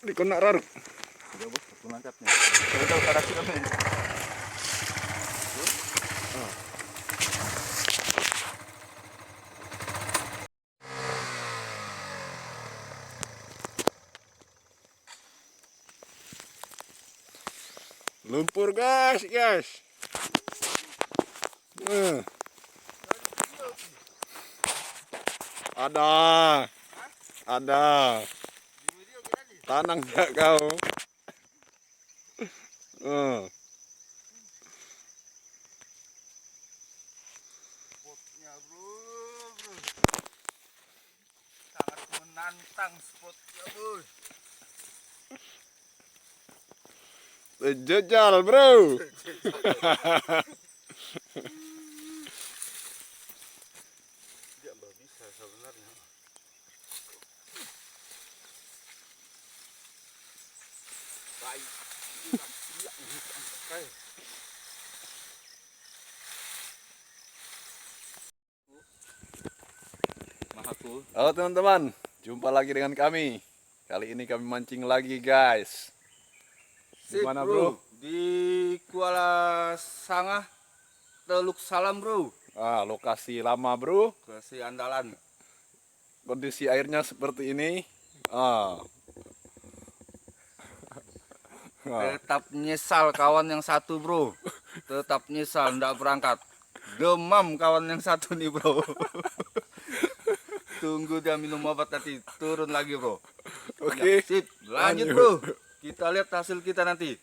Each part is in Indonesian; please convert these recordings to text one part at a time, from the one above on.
Di kena raruk. Udah bos, aku nangkapnya. Udah pada kita men. Lumpur guys. Ada. Tanang nggak kau? Spotnya bro. Sangat menantang spotnya bro. Sejejal bro. Dia nggak bisa sebenarnya. Baik. Halo teman-teman, jumpa lagi dengan kami. Kali ini kami mancing lagi guys. Di mana bro? Di Kuala Sengah, Teluk Salam bro. Lokasi lama bro. Lokasi andalan. Kondisi airnya seperti ini. Tetap nyesal kawan yang satu bro. Tetap nyesal ndak berangkat. Demam kawan yang satu nih bro. Tunggu dia minum obat nanti turun lagi bro. Oke. Ya, sip, lanjut bro. Kita lihat hasil kita nanti.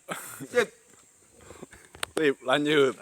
Sip. Sip, lanjut.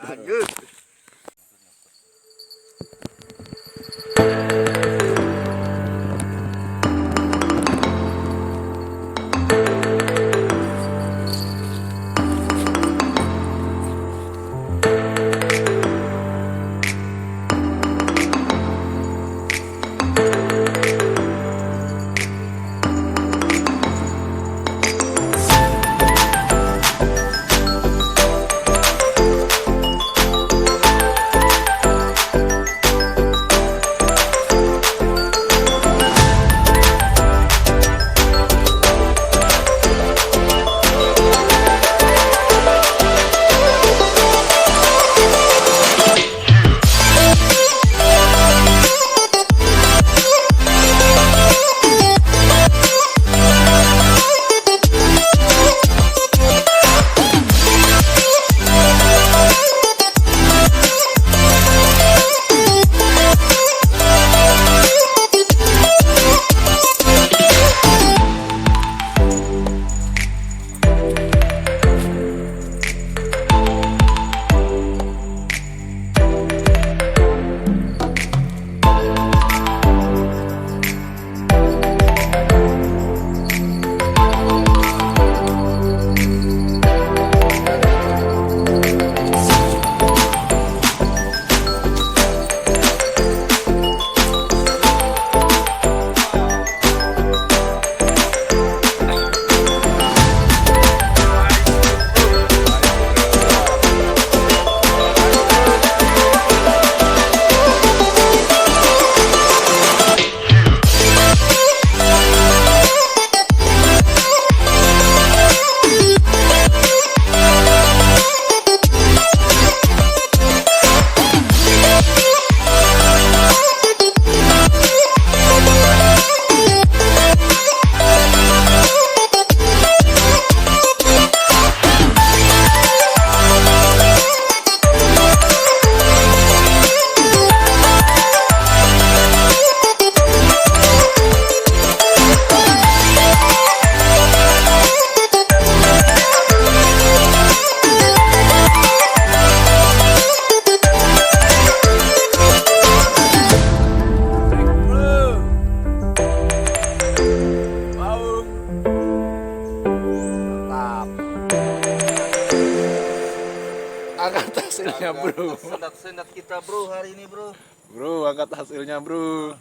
Angkat hasilnya bro. Sendat kita bro hari ini bro. Bro, angkat hasilnya bro.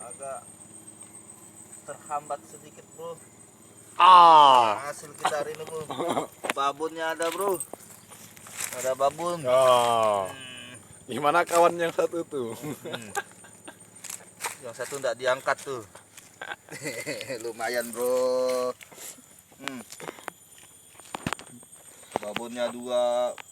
Agak terhambat sedikit bro. Hasil kita hari ini bro. Babonnya ada bro. Ada babon. Gimana kawan yang satu tuh? Yang satu enggak diangkat tuh. Lumayan bro. Babonnya 2,